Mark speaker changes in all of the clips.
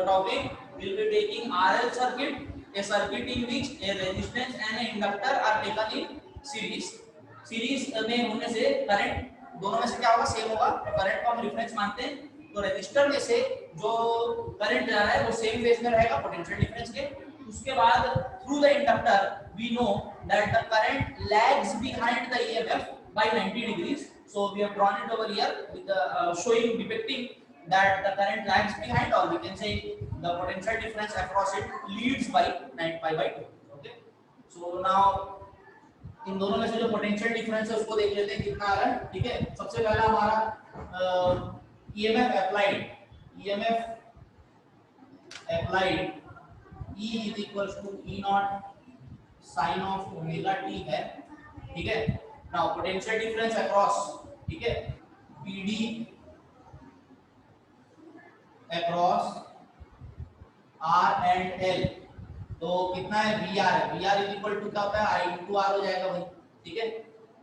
Speaker 1: Topic will be taking RL circuit, a circuit in which a resistance and an inductor are taken in series. Series में होने से current दोनों में से क्या होगा, सेम होगा. करंट को हम रेफरेंस मानते हैं, तो रेजिस्टर में से जो करंट जा रहा है वो सेम फेज में रहेगा पोटेंशियल डिफरेंस के. उसके बाद through the inductor we know that the current lags behind the EMF by 90 degrees. So we have drawn it over here with the showing depicting that the current lags behind, or we can say the potential difference across it leads by 9 pi by 2. Okay, so now इन दोनों में से जो potential difference है उसको देख लेते हैं कितना आ रहा है. ठीक है, सबसे पहला हमारा EMF applied E is equals to E naught sin of omega t है. ठीक है, now potential difference across, ठीक है, PD across R and L, तो कितना है VR है. VR इज इक्वल टू क्या होता है, I into R हो जाएगा भाई. ठीक है,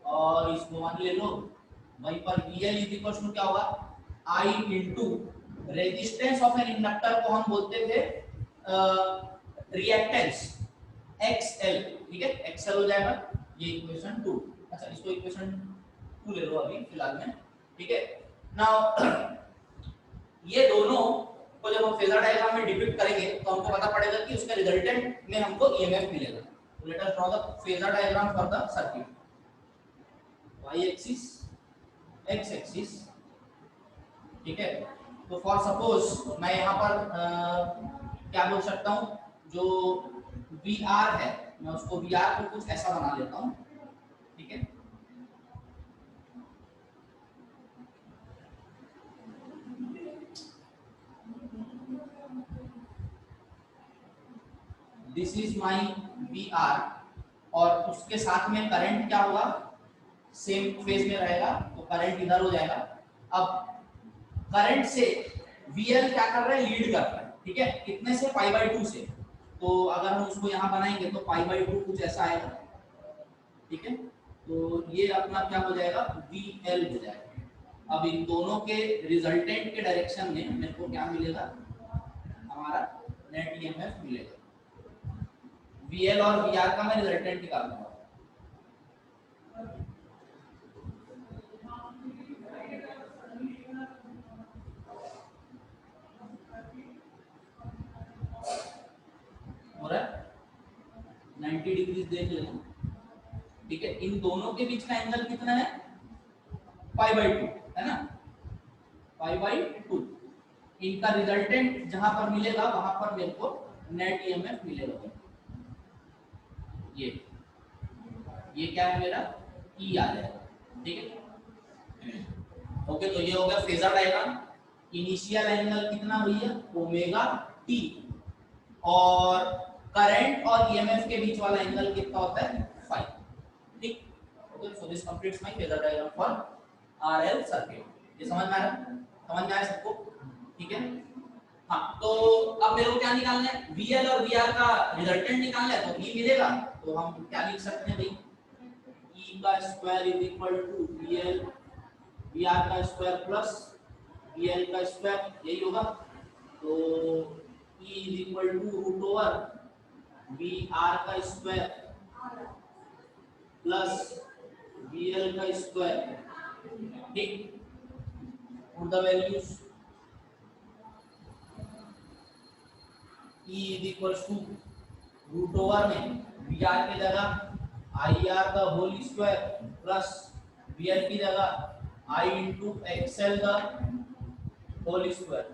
Speaker 1: और इसको मान ले लो वहीं पर VL इज इक्वल टू क्या होगा, I into resistance of an inductor को हम बोलते थे रिएक्टेंस XL. ठीक है, XL हो जाएगा, ये इक्वेशन 2. अच्छा, इसको इक्वेशन 2 ले लो अभी फिलहाल में. ठीक है, नाउ ये दोनों को जब हम फेजर डायग्राम में डिपिक्ट करेंगे तो हमको पता पड़ेगा कि उसके रिजल्टेंट में हमको EMF मिलेगा. तो let us draw the phasor diagram for the circuit. y axis, x axis. ठीक है, तो फॉर सपोज मैं यहाँ पर क्या बोल सकता हूँ, जो VR है मैं उसको VR को कुछ ऐसा बना लेता हूँ. ठीक है, दिस इज माई VR, और उसके साथ में करंट क्या होगा, सेम फेज में रहेगा, तो करंट इधर हो जाएगा. अब करंट से VL क्या कर रहा है, लीड कर रहा है. ठीक है, कितने से, पाई बाई 2 से. तो अगर हम उसको यहाँ बनाएंगे तो पाई बाई 2 कुछ ऐसा आएगा. ठीक है, तो ये अपना क्या हो जाएगा, VL हो जाएगा. अब इन दोनों के रिजल्टेंट के डायरेक्शन में मेरे को क्या मिलेगा, हमारा नेट EMF मिलेगा. VL और VR का मैं रिजल्टेंट निकाल दूंगा. हो रहा है 90 डिग्री देख लेना. ठीक है, इन दोनों के बीच का एंगल कितना है, पाई बाई 2 है ना, पाई बाई 2. इनका रिजल्टेंट जहां पर मिलेगा वहां पर मेरे को नेट EMF मिलेगा. ये क्या है मेरा, E आ जाएगा. ठीक है, ओके, तो ये हो गया फेजर डायग्राम. इनिशियल एंगल कितना हुई है, ओमेगा टी, और करंट और EMF के बीच वाला एंगल कितना होता है, फाई. ठीक, okay, so this completes my phasor diagram for RL circuit. ये समझ में आ रहा है सबको. ठीक है, हाँ, तो अब मेरे को क्या निकालना है, VL और VR का रिजल्टेंट निकालना है. तो E मिलेगा, तो हम क्या लिख सकते हैं भाई, E का square is equal to VL VR का स्क्वायर प्लस VL का स्क्वायर, यही होगा. तो E is equal to root over VR का स्क्वायर प्लस VL का स्क्वायर. ठीक, put the values. E is equals to root over में VR की जगह IR का होल स्क्वायर प्लस VL की जगह I इंटू XL का होल स्क्वायर.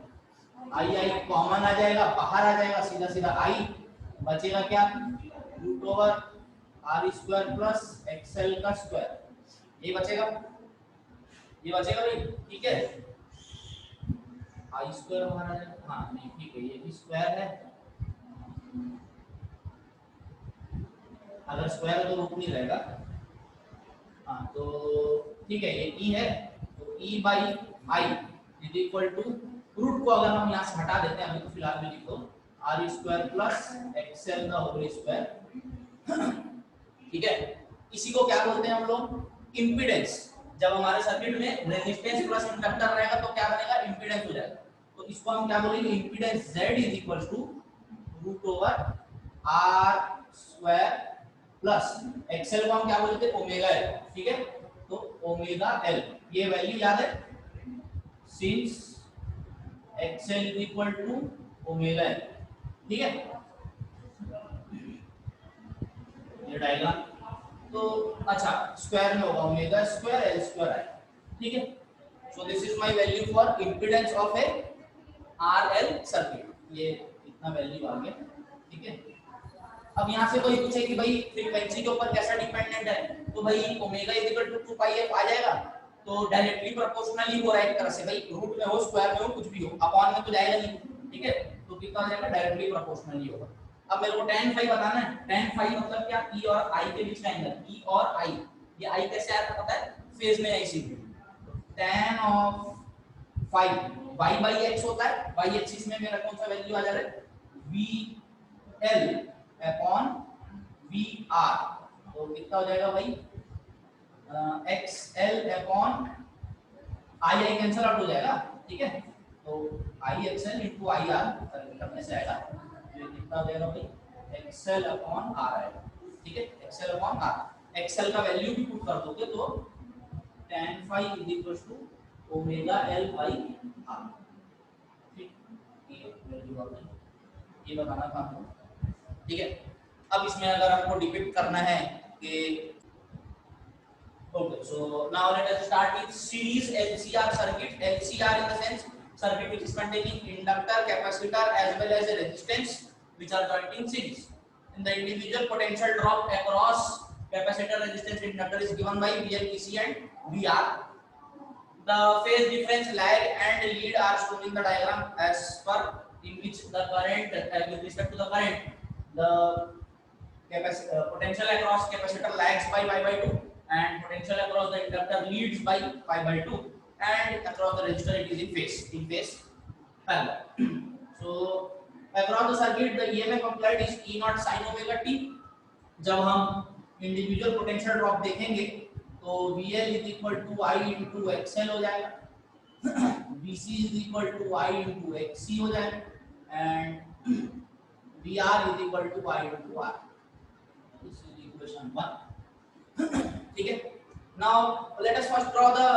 Speaker 1: I कॉमन आ जाएगा, बाहर आ जाएगा, सीधा सीधा I बचेगा क्या, root over R square plus XL का स्क्वायर. ये बचेगा भाई. ठीक है, I स्क्वायर हमारा, हाँ नहीं ठीक है, ये भी स्क्वायर है. अगर स्क्वायर है तो रूट नहीं रहेगा. हाँ, तो ठीक है, ये E है, तो E by I is equal to, root को अगर हम यहाँ से हटा देते हैं अभी तो फिलहाल में लिखो, R स्क्वायर प्लस XL का होल स्क्वायर. ठीक है। इसी को क्या बोलते हैं हम लोग, इम्पीडेंस। जब हमारे सर्किट में रेजिस्टेंस प्लस इंडक्टर रहेगा तो क्या बनेगा, इम्पीडेंस हो जाएगा। तो इसको हम क्या बोलेंगे, impedance Z is equal to root over R square plus XL को हम क्या बोलते हैं, ओमेगा एल, ठीक है। तो ओमेगा एल, ये वैल्यू याद है, since XL is equal to omega L, ठीक है। ये डायग्राम तो अच्छा स्क्वायर में होगा, ओमेगा स्क्वायर एल स्क्वायर आएगा, ठीक है। So this is my value for impedance of A RL circuit, ये इतना वैल्यू आ गया, ठीक है। अब यहाँ से कोई पूछे कि भाई फ्रीक्वेंसी के ऊपर कैसा डिपेंडेंट है, तो भाई omega is equal to 2 pi F आ जाएगा। तो डायरेक्टली प्रोपोर्शनली हो रहा है एक तरह से, भाई रूट में हो स्क्वायर में हो कुछ भी हो, अपॉन में तो जाएगा नहीं, ठीक है। तो कितना हो जाएगा, डायरेक्टली प्रोपोर्शनली होगा। अब मेरे को tan फाई बताना है, tan फाई मतलब क्या, E और I के बीच का एंगल, E और I, ये I कैसे आया था पता है, फेज में है इसीलिए। tan of phi y by x होता है, y एक्सिस में मेरा कौन सा वैल्यू आ जा रहा है, VL अपॉन VR, तो कितना हो जाएगा भाई, XL upon I cancel out हो जाएगा, ठीक है। तो IXL into IR करने से आएगा, ये कितना हो जाएगा भाई, XL अपॉन R आएगा, ठीक है। XL अपॉन R, XL का वैल्यू भी पुट कर दोगे तो tan phi is equal to omega L by R, ठीक, ये वैल्यू आ गई, ये बताना था आपको, ठीक है। अब इसमें अगर आपको डिपिक्ट करना है कि okay, so now let us start with series LCR circuit. LCR in the sense circuit which is containing inductor, capacitor as well as a resistance which are joined in series. In the individual potential drop across capacitor, resistance, inductor is given by VL, VC and VR. The phase difference, lag and lead are shown in the diagram as per in which the current with respect to the current, the potential across capacitor lags by pi by 2 and potential across the inductor leads by pi by 2 and across the resistor it is in phase parallel. So across the circuit the EMF applied is E naught sin omega t. जब हम individual potential drop देखेंगे तो VL is equal to I into XL हो जाएगा, VC is equal to I into XC हो जाएगा and VR is equal to I into R. This is equation 1. ठीक है। Now let us first draw the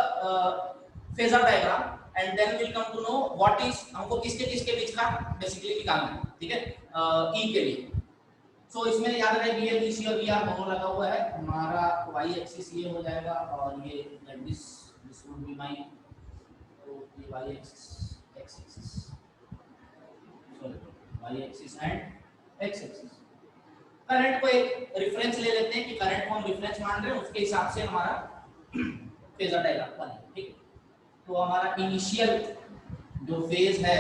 Speaker 1: phasor diagram and then we'll come to know what is, हमको किसके बीच का basically निकालना है, ठीक है, E के लिए। सो इसमें याद रहे VL, VC और VR दोनों लगा हुआ है, हमारा y एक्सिस ये हो जाएगा और ये दिस वुड बी माय, तो ये y axis, x axis, sorry y axis and x axis. Current को एक रेफरेंस ले लेते हैं कि करंट को हम रेफरेंस मान रहे हैं, उसके हिसाब से हमारा फेजर डायग्राम बनेगा, ठीक। तो हमारा इनिशियल जो फेज है,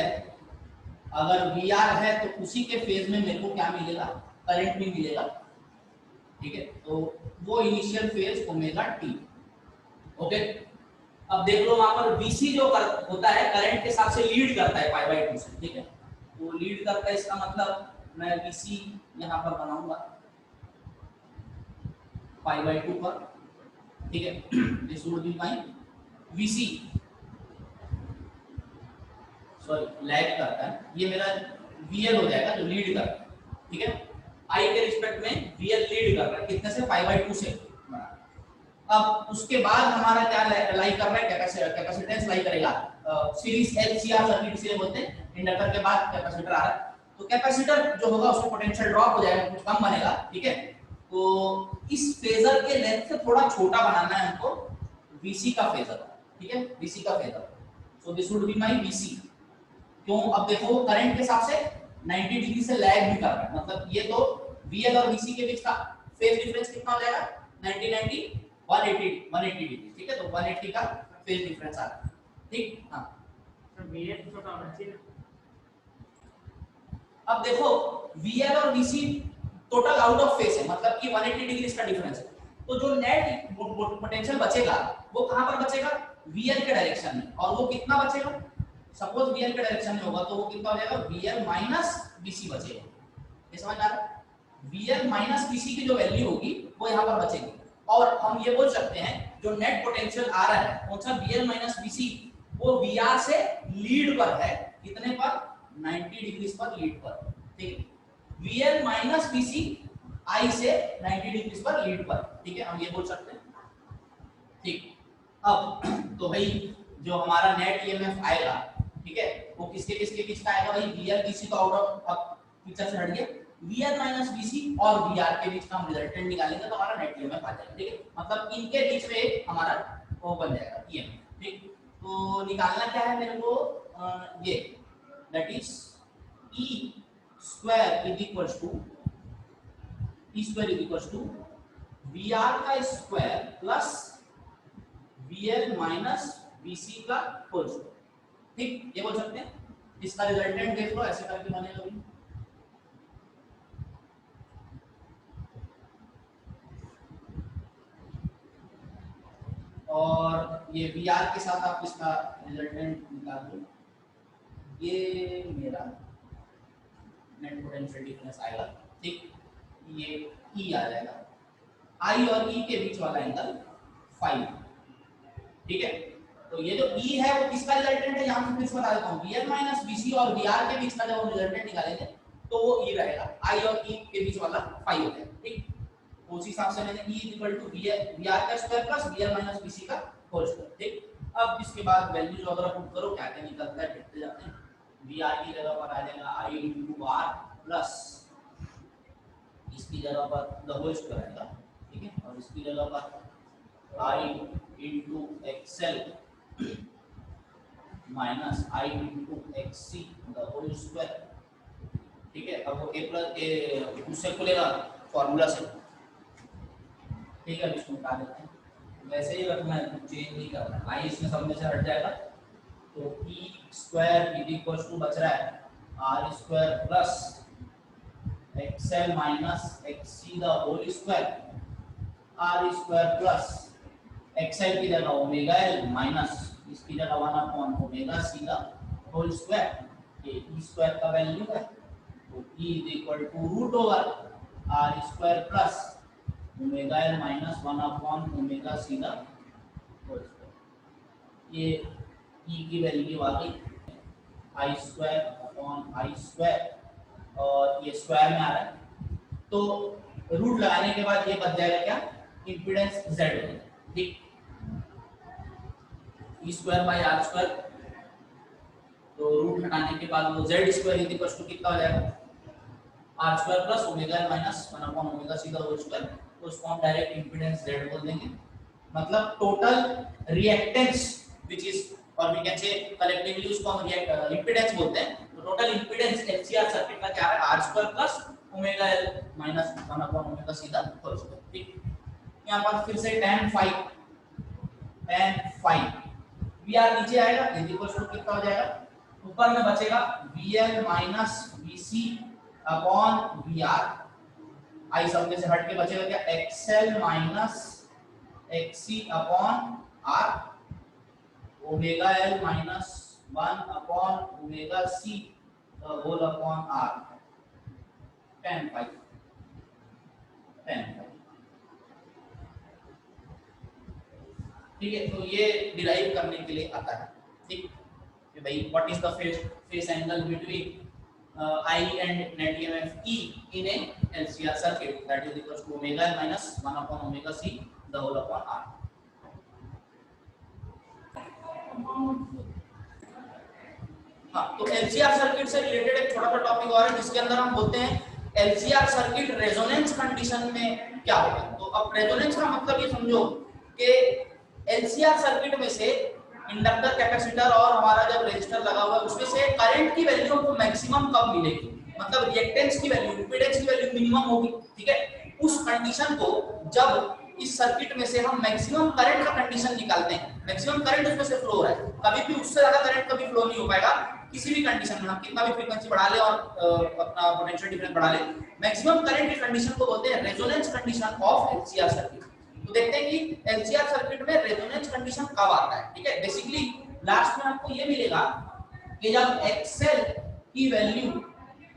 Speaker 1: अगर VR है तो उसी के फेज में मेरे को क्या मिलेगा, करंट भी मिलेगा, ठीक है। तो वो initial phase omega T, okay. अब देख लो वहां पर VC जो होता है करंट के साथ से लीड करता है पाई बाय 2 से, ठीक है। वो लीड करता है, इसका मतलब मैं VC यहाँ पर बनाऊंगा पाई बाय 2 पर, ठीक है। This would be my VC, sorry lag करता है, ये मेरा VL हो जाएगा जो लीड करता है, ठीक है। I के रिस्पेक्ट में VL लीड कर रहा है, कितने से, पाई बाय 2 से। अब उसके बाद हमारा क्या लाई कर रहा है, कैपेसिटेंस लाई करेगा, सीरीज LCR सर्किट इसे बोलते हैं, इंडक्टर के बाद कैपेसिटर आ रहा है, तो कैपेसिटर जो होगा उसमें पोटेंशियल ड्रॉप हो जाएगा, कुछ कम बनेगा, ठीक है। तो इस फेजर के लेंथ से थोड़ा छोटा बनाना है हमको VC का फेजर, ठीक है, VC का phasor. So this would be my VC। क्यों, अब देखो करंट के हिसाब से 90 डिग्री से लैग भी कर रहा है, मतलब ये तो VL और VC के बीच का फेज डिफरेंस कितना हो जाएगा, 90 90 180 डिग्री, ठीक है। तो 180 का फेज डिफरेंस आ रहा है, ठीक। हां सर VL छोटा होना चाहिए। अब देखो VL और VC total out of phase है, मतलब कि 180 डिग्री का डिफरेंस है, तो जो नेट पोटेंशियल बचेगा वो कहां पर बचेगा, VL के डायरेक्शन में, और वो कितना बचेगा, सपोज VL के डायरेक्शन में होगा तो वो कितना हो जाएगा, VL माइनस VC बचेगा, ये समझ आ रहा है। VL माइनस VC की जो वैल्यू होगी वो यहाँ पर बचेगी, और हम ये बोल सकते हैं जो नेट पोटेंशियल आ रहा है कौन सा VL माइनस VC वो VR से लीड पर है, कितने पर 90 डिग्री पर लीड पर, ठीक है। VL माइनस VC I से 90 डिग्री पर लीड पर, ठीक है, हम ये बोल सकते हैं, ठीक। अब तो भाई जो हमारा नेट ईएमएफ आएगा, ठीक है, वो किसके बीच का आएगा भाई, VL VC तो आउट ऑफ अब पिक्चर से हट गया, VL माइनस VC और VR के बीच का हम रिजल्टेंट निकालेंगे तो हमारा नेट ईएमएफ आ जाएगा, ठीक है, मतलब इनके बीच में हमारा वो बन जाएगा ईएमएफ, ठीक। तो निकालना क्या है मेरे को, ये that is E square is equals to VR का square plus VL minus VC का होल स्क्वायर, ठीक, ये बोल सकते हैं। इसका रिजल्टेंट देख लो, ऐसे करके बनेगा भी, और ये VR के साथ आप इसका रिजल्टेंट निकाल दो, ये मेरा नेट पोटेंशियल डिफरेंस आएगा, ठीक, ये E आ जाएगा, I और E के बीच वाला एंगल 5, ठीक है। तो ये जो E है वो किसका रिजल्टेंट है, यहाँ पे फिर से बता देता हूँ, VL माइनस VC और VR के बीच का जब हम रिजल्टेंट निकालेंगे तो वो E रहेगा, I और E के बीच वाला 5 हो जाएगा, ठीक। उस हिसाब से मैंने E VR का square plus VL minus VC का होल स्क्वायर, ठीक। अब इसके बाद वैल्यूज वगैरह पुट करो, क्या क्या निकलता है देखते जाते हैं। VR की जगह पर आ जाएगा I into R प्लस इसकी जगह पर द होल स्क्वायर आएगा, ठीक है, और इसकी जगह पर I into XL minus I into XC the whole square, ठीक है। अब वो A प्लस A उससे खुलेगा फॉर्मूला से, ठीक है, इसको निकाल लेते हैं, वैसे ही रखना है, कुछ चेंज नहीं करना है, I इसमें सब में से हट जाएगा, तो E square is equal to बच रहा है R square plus XL minus XC the whole square, R square plus XL की जगह ओमेगा L माइनस इसकी जगह 1 upon omega C the whole square, ये E स्क्वायर का वैल्यू है, तो E is equal to root over R square plus omega L minus 1 upon omega C the whole square, ये E की value आ गई I square upon I square, और ये स्क्वायर में आ रहा है, तो रूट लगाने के बाद ये बच जाएगा क्या, इंपीडेंस Z हो जाएगा, ठीक, E square by R square, तो रूट हटाने के बाद वो Z square is equal to कितना हो जाएगा, R square plus omega L minus 1 upon omega C का होल स्क्वायर, तो उसको हम डायरेक्ट इंपीडेंस Z बोल देंगे, मतलब टोटल रिएक्टेंस व्हिच इज, और वी कैन से कलेक्टिवली उसको हम इंपीडेंस बोलते हैं, तो टोटल इंपीडेंस LCR सर्किट का क्या है, R square plus omega L minus 1 upon omega C का होल स्क्वायर, ठीक। यहां पर फिर से tan phi VR नीचे आएगा इज इक्वल टू कितना हो जाएगा, ऊपर में बचेगा VL minus VC upon VR, I सब में से हट के बचेगा क्या, XL minus XC upon R, omega L minus 1 upon omega C the whole upon R, tan phi, ठीक है। तो ये डिराइव करने के लिए आता है, ठीक, कि भाई what is the face angle between I and net EMF E in a LCR circuit, that is equals to omega L minus 1 upon omega C the whole upon R. हाँ, तो LCR सर्किट से related एक छोटा सा topic और है जिसके अंदर हम बोलते हैं LCR सर्किट रेजोनेंस कंडीशन में क्या होगा। तो अब रेजोनेंस का मतलब ये समझो कि LCR सर्किट में से इंडक्टर, कैपेसिटर और हमारा जब रेजिस्टर लगा हुआ है उसमें से करंट की वैल्यू हमको मैक्सिमम कब मिलेगी, मतलब रिएक्टेंस की वैल्यू, इंपीडेंस की वैल्यू मिनिमम होगी, ठीक है। उस कंडीशन को जब इस सर्किट में से हम मैक्सिमम करंट का कंडीशन निकालते हैं, मैक्सिमम करंट उसमें से फ्लो हो रहा है, कभी भी उससे ज्यादा करंट कभी फ्लो नहीं हो पाएगा किसी भी कंडीशन में, हम कितना भी फ्रीक्वेंसी बढ़ा ले और अपना पोटेंशियल डिफरेंस बढ़ा ले, मैक्सिमम करंट की कंडीशन को बोलते हैं resonance condition of LCR circuit. तो देखते हैं कि LCR सर्किट में रेजोनेंस कंडीशन कब आता है, ठीक है। बेसिकली लास्ट में आपको ये मिलेगा कि जब XL की वैल्यू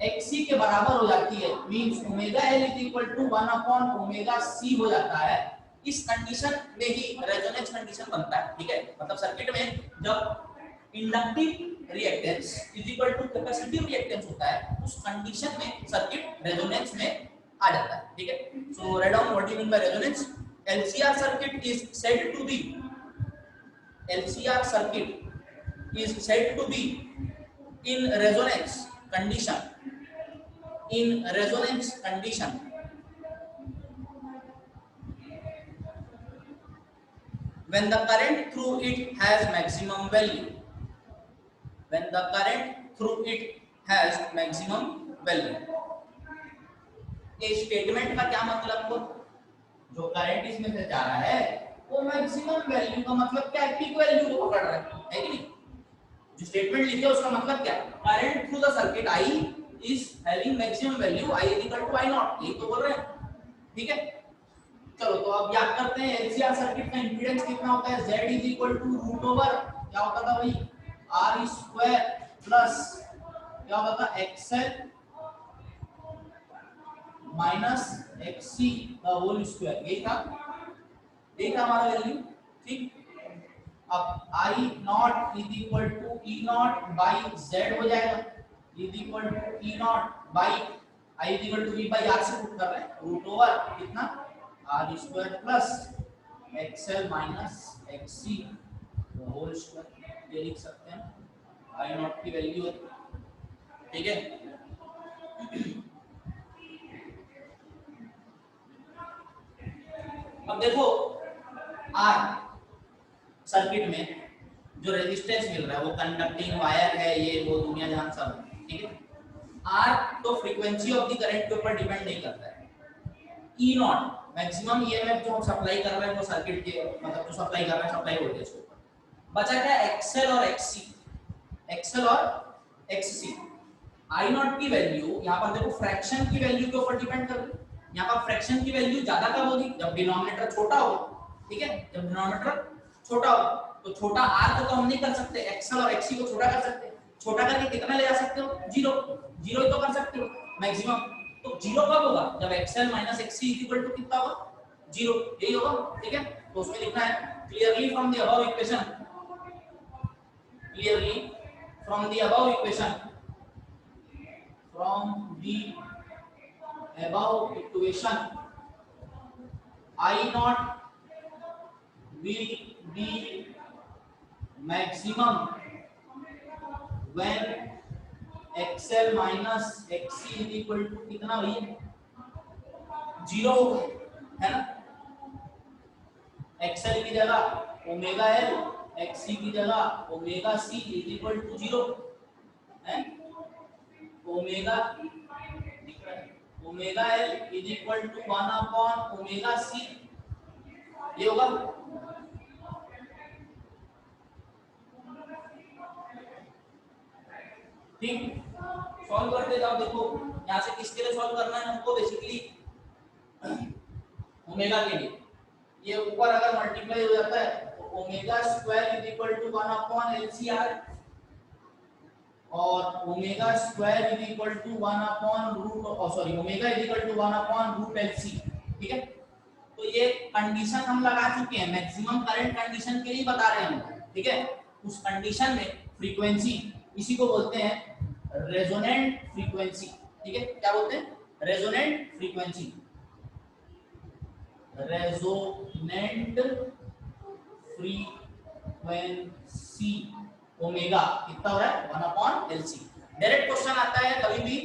Speaker 1: XC के बराबर हो जाती है, means omega L is equal to 1 upon omega C हो जाता है। इस कंडीशन में ही रेजोनेंस कंडीशन बनता है, ठीक है। मतलब सर्किट में जब inductive reactance is equal to capacitive reactance होता है, उस कंडीशन में सर्किट रेजोनेंस में आ जाता है, ठीक है। So write down what you mean by resonance. LCR circuit is said to be LCR circuit is said to be in resonance condition, in resonance condition when the current through it has maximum value, when the current through it has maximum value। इस statement का क्या मतलब हुआ? जो current इसमें से जा रहा है वो मैक्सिमम वैल्यू का मतलब क्या है? पीक वैल्यू को पकड़ रहा है कि नहीं? जो स्टेटमेंट लिखे उसका मतलब क्या है? Current through the circuit I is having maximum value I is equal to I naught, ये तो बोल रहे हैं, ठीक है। चलो तो अब याद करते हैं LCR सर्किट का इंपीडेंस कितना होता है? Z is equal to root over क्या होता था भाई? R स्क्वायर प्लस क्या होता था? XL minus XC the whole square, यही था हमारा वैल्यू, ठीक। अब I naught is equal to E naught by Z हो जाएगा, is equal to E naught by I is equal to V by R से पुट कर रहे हैं, रूट ओवर कितना? R square plus XL minus XC the whole square, ये लिख सकते हैं I नॉट की वैल्यू है, ठीक है। अब देखो R सर्किट में जो रेजिस्टेंस मिल रहा है वो कंडक्टिंग वायर है, ये वो दुनिया जहां सब, ठीक है। R तो फ्रीक्वेंसी ऑफ द करंट के ऊपर डिपेंड नहीं करता है। E नॉट मैक्सिमम ईएमएफ जो हम सप्लाई कर रहे हैं वो सर्किट के मतलब जो सप्लाई कर रहे हैं सप्लाई वोल्टेज के ऊपर। बचा क्या? XL और XC, XL और XC। I नॉट की वैल्यू यहाँ पर देखो फ्रैक्शन की वैल्यू के ऊपर डिपेंड कर रही है। यहाँ पर फ्रैक्शन की वैल्यू ज्यादा कब होगी? जब डिनोमिनेटर छोटा हो, ठीक है। जब डिनोमिनेटर छोटा हो तो छोटा r को तो हम नहीं कर सकते, XL और XC को छोटा कर सकते हैं। छोटा करके कितना ले जा सकते हो? 0 0 ही तो कर सकते हो मैक्सिमम। तो 0 कब होगा? जब XL minus XC equal to कितना होगा? 0, यही होगा, ठीक है। तो उसमें लिखना है clearly from the above equation, clearly from the above equation, from the above equation I naught will be maximum when XL minus XC is equal to कितना भैया? 0 है ना। XL की जगह ओमेगा L, XC की जगह omega C is equal to 0 है। Omega L is equal to 1 upon omega C, ये होगा। ठीक, सॉल्व करते जाओ। देखो यहाँ से किसके लिए सॉल्व करना है हमको? बेसिकली ओमेगा के लिए। ये ऊपर अगर मल्टीप्लाई हो जाता है तो omega square is equal to 1 upon LCR और omega square is equal to 1 upon root omega is equal to 1 upon root LC, ठीक है। तो ये कंडीशन हम लगा चुके हैं, मैक्सिमम करंट कंडीशन के लिए बता रहे हैं हम, ठीक है। उस कंडीशन में फ्रीक्वेंसी, इसी को बोलते हैं रेजोनेंट फ्रीक्वेंसी, ठीक है। क्या बोलते हैं? Resonant frequency, resonant frequency omega कितना हो रहा है? 1 अपॉन LC। डायरेक्ट क्वेश्चन आता है कभी भी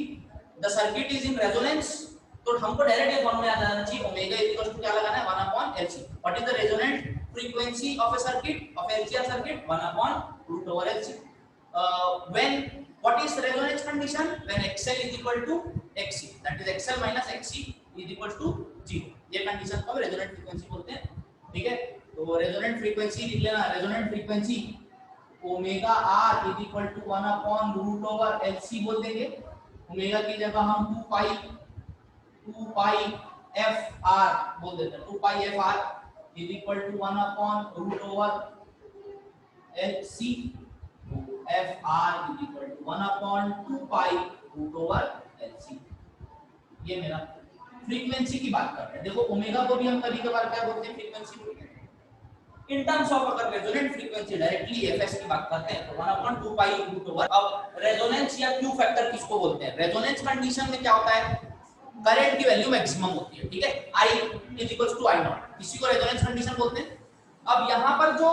Speaker 1: the circuit is in resonance, तो हमको डायरेक्ट ये फॉर्मूला याद आना चाहिए, ओमेगा इज इक्वल टू क्या लगाना है? 1 upon LC। What is the resonant frequency of a circuit, of LCR circuit? 1 upon root over LC। When what is resonance condition? When XL is equal to XC, that is XL minus XC is equal to 0। ये condition को resonant frequency बोलते हैं, ठीक है। तो resonant frequency लिख लेना, resonant frequency omega R is equal to 1 upon root over LC बोल देंगे। ओमेगा की जगह हम 2 पाई FR बोल देते हैं, 2 pi FR is equal to 1 upon root over LC। FR is equal to 1 upon 2 pi root over LC, ये मेरा फ्रीक्वेंसी की बात कर रहे हैं। देखो ओमेगा को भी हम कभी कभार क्या बोलते हैं, फ्रीक्वेंसी बोलते हैं। इन टर्म्स ऑफ अगर रेजोनेंट फ्रीक्वेंसी डायरेक्टली एफएस की बात करते हैं तो 1/2 पाई रूट ओवर। अब रेजोनेंस या क्यू फैक्टर किसको बोलते हैं? रेजोनेंस कंडीशन में क्या होता है, करंट की वैल्यू मैक्सिमम होती है, ठीक है, I = I नॉट, इसी को रेजोनेंस कंडीशन बोलते हैं। अब यहाँ पर जो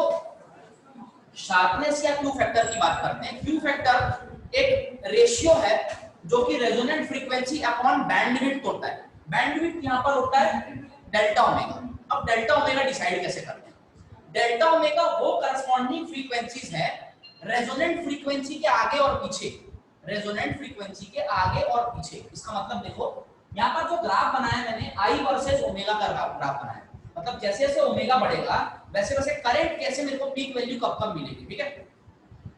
Speaker 1: शार्पनेस या क्यू फैक्टर की बात करते हैं, क्यू फैक्टर एक रेशियो है जो कि रेजोनेंट फ्रीक्वेंसी अपॉन बैंडविड्थ होता है। बैंडविड्थ यहाँ पर होता है डेल्टा ओमेगा। अब डेल्टा ओमेगा डिसाइड कैसे करते हैं? डेल्टा ओमेगा वो करस्पॉन्डिंग फ्रीक्वेंसीज है रेजोनेंट फ्रीक्वेंसी के आगे और पीछे, रेजोनेंट फ्रीक्वेंसी के आगे और पीछे। इसका मतलब देखो यहाँ पर जो ग्राफ बनाया मैंने I वर्सेस ओमेगा का ग्राफ बनाया, मतलब जैसे जैसे ओमेगा बढ़ेगा वैसे वैसे करंट कैसे मेरे को पीक वैल्यू कब कब मिलेगी, ठीक है।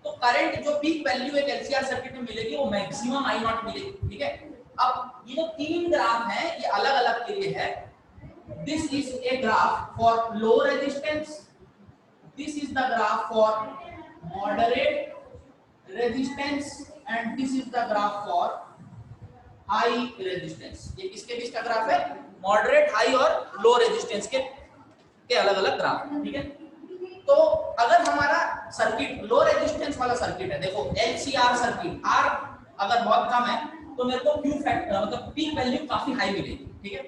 Speaker 1: तो करंट जो पीक वैल्यू एक एलसीआर सर्किट में मिलेगी वो मैक्सिमम I नॉट मिलेगी, ठीक है। अब ये जो तीन ग्राफ हैं ये अलग अलग के लिए है। This is a graph for low resistance, this is the graph for moderate resistance and this is the graph for high resistance. ये किसके बीच का ग्राफ है? मॉडरेट, हाई और लो रेजिस्टेंस के अलग अलग ग्राफ, ठीक है। तो अगर हमारा सर्किट लो रेजिस्टेंस वाला सर्किट है, देखो LCR सर्किट, R अगर बहुत कम है तो मेरे को क्यू फैक्टर मतलब पीक वैल्यू काफी हाई मिलेगी, ठीक है।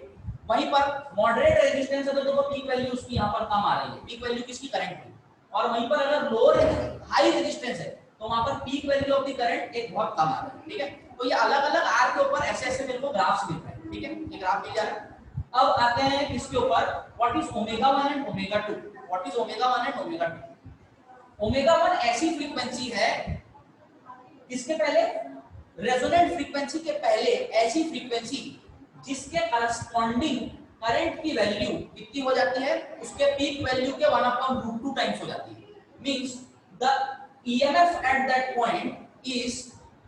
Speaker 1: वहीं पर मॉडरेट रेजिस्टेंस है तो देखो पीक वैल्यू उसकी यहाँ पर कम आ रही है, पीक वैल्यू किसकी? करंट की। और वहीं पर अगर लो हाई रेजिस्टेंस है तो वहां पर peak value of the current एक बहुत कम आ रहा है, ठीक है। तो ये अलग अलग R के ऊपर ऐसे ऐसे मेरे को ग्राफ्स मिल रहे हैं, ठीक है, ये ग्राफ मिल जा रहा है। अब आते हैं किसके ऊपर, what is omega 1 and omega 2। What is omega 1 and omega 2? Omega 1 ऐसी फ्रीक्वेंसी है किसके पहले, रेजोनेंट फ्रीक्वेंसी के पहले ऐसी फ्रीक्वेंसी जिसके करस्पॉन्डिंग करंट की वैल्यू कितनी हो जाती है, उसके पीक वैल्यू के 1/√2 टाइम्स हो जाती है। Means the EMF at that point is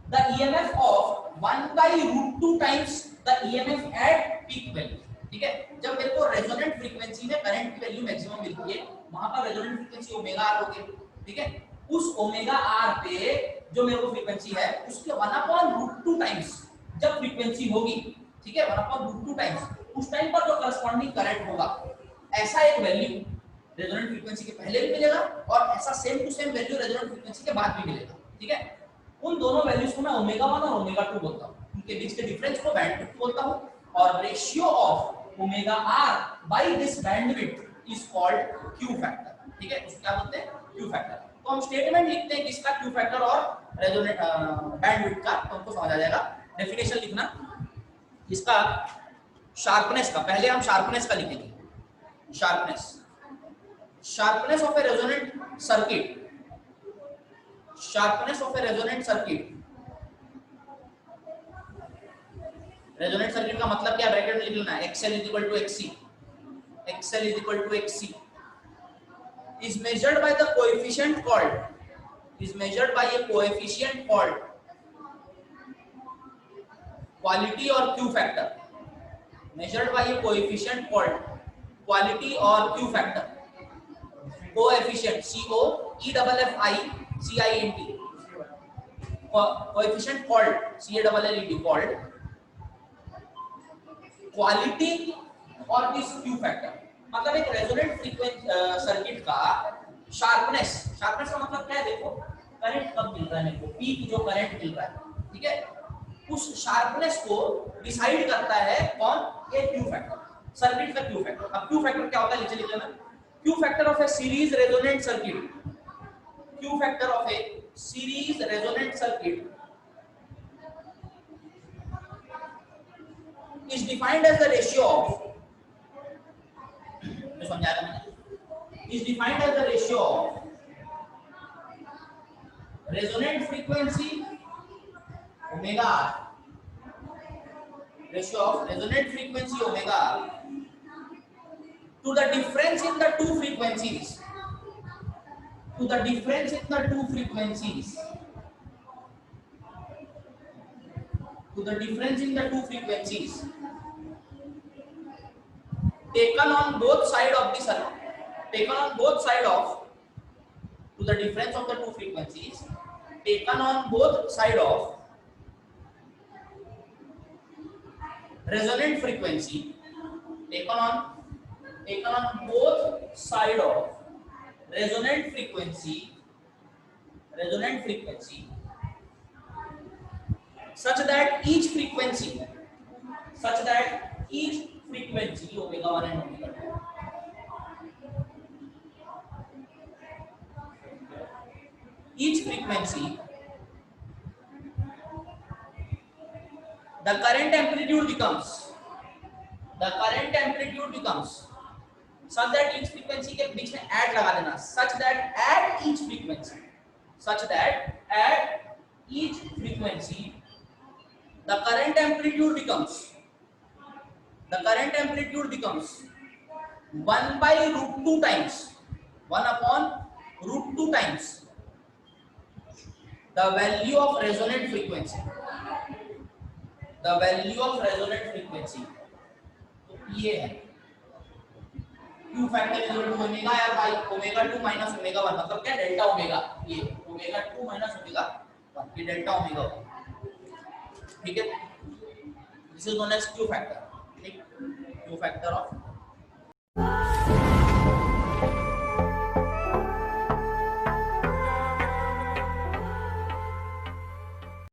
Speaker 1: the EMF of 1/√2 times the EMF at peak value, ठीक है। जब मेरे को रेजोनेंट फ्रीक्वेंसी में करंट की वैल्यू मैक्सिमम मिलती है वहां पर रेजोनेंट फ्रीक्वेंसी ओमेगा आर होगी, ठीक है। उस ओमेगा आर पे जो मेरे को फ्रीक्वेंसी है उसके 1/√2 टाइम्स जब फ्रीक्वेंसी होगी, ठीक है, 1/√2 टाइम्स, उस टाइम पर जो करस्पॉन्डिंग करंट होगा ऐसा एक वैल्यू रेजोनेंट फ्रीक्वेंसी के पहले भी मिलेगा और ऐसा same to same value resonant frequency के बाद भी मिलेगा, ठीक है। उन दोनों वैल्यूज को मैं ओमेगा 1 और ओमेगा 2 बोलता हूं, उनके बीच के डिफरेंस को बैंडविड्थ बोलता हूं। और ratio of omega R by this bandwidth is called Q factor, ठीक है, उसको क्या बोलते हैं? Q factor. तो हम स्टेटमेंट लिखते हैं किसका, क्यू फैक्टर और रेजोनेंट बैंडविड्थ का, तो हमको समझ आ जाएगा। डेफिनेशन लिखना इसका शार्पनेस का, पहले हम शार्पनेस का लिखेंगे। Sharpness of a resonant circuit, sharpness of a resonant circuit, resonant circuit का मतलब क्या, ब्रैकेट में लिख लेना, XL = XC, XL = XC is measured by the coefficient called, is measured by a coefficient called quality or Q factor, measured by a coefficient called quality or Q factor, coefficient COEFFICIENT, coefficient called CALLED, called quality और this Q factor। मतलब एक resonant frequency circuit का sharpness, sharpness का मतलब क्या है, देखो current कब मिल रहा है मेरे को, पीक जो करंट मिल रहा है, ठीक है, उस शार्पनेस को डिसाइड करता है कौन, ये Q फैक्टर, सर्किट का Q फैक्टर। अब Q फैक्टर क्या होता है, नीचे लिख लेना, Q factor of a series resonant circuit, Q factor of a series resonant circuit is defined as the ratio of, समझाया मैंने, is defined as the ratio of resonant frequency omega r, ratio of resonant frequency omega r to the difference in the two frequencies, to the difference in the two frequencies, to the difference in the two frequencies taken on both side of the circuit, taken on both side of, to the difference of the two frequencies taken on both side of resonant frequency taken on both side of resonant frequency such that each frequency omega 1 and omega 2, each frequency the current amplitude becomes such that each frequency के बीच में add लगा देना such that at each frequency the current amplitude becomes 1 by root 2 times 1 upon root 2 times the value of resonant frequency तो ये है Q factor is equal to omega या by omega 2 minus omega 1 मतलब क्या delta omega ये omega 2 minus omega 1 ये delta omega ठीक है this is known as Q factor ठीक Q factor of